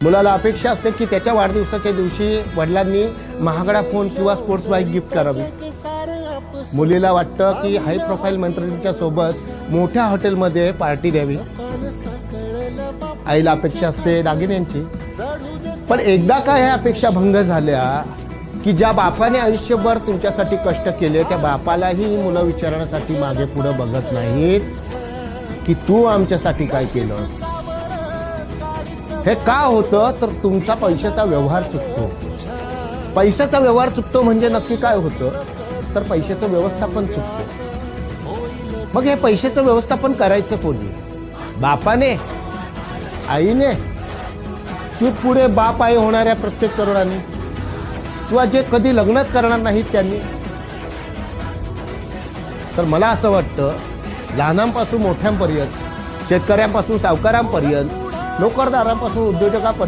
मुलाला अपेक्षा असते की त्याच्या वाढदिवसाच्या दिवशी वडिलांनी महागडा फोन किंवा स्पोर्ट्स बाईक गिफ्ट करावी. मुलीला वाटतं की हाय प्रोफाईल मंत्र्यांच्या सोबत मोठ्या हॉटेलमध्ये पार्टी द्यावी. आईला अपेक्षा असते दागिन्यांची. पण एकदा का ह्या अपेक्षा भंग झाल्या की ज्या बापाने आयुष्यभर तुमच्यासाठी कष्ट केले त्या बापालाही मुलं विचारण्यासाठी मागे पुढे बघत नाहीत की तू आमच्यासाठी काय केलं. हे का होतं तर तुमचा पैशाचा व्यवहार चुकतो. पैशाचा व्यवहार चुकतो म्हणजे नक्की काय होतं तर पैशाचं व्यवस्थापन चुकतो. मग हे पैशाचं व्यवस्थापन करायचं कोणी? बापाने, आईने की पुढे बाप आई होणाऱ्या प्रत्येक तरुणांनी किंवा जे कधी लग्नच करणार नाहीत त्यांनी? तर मला असं वाटतं लहानांपासून मोठ्यांपर्यंत, शेतकऱ्यांपासून सावकारांपर्यंत, नोकरदारांपासून उद्योजकांपर्यंत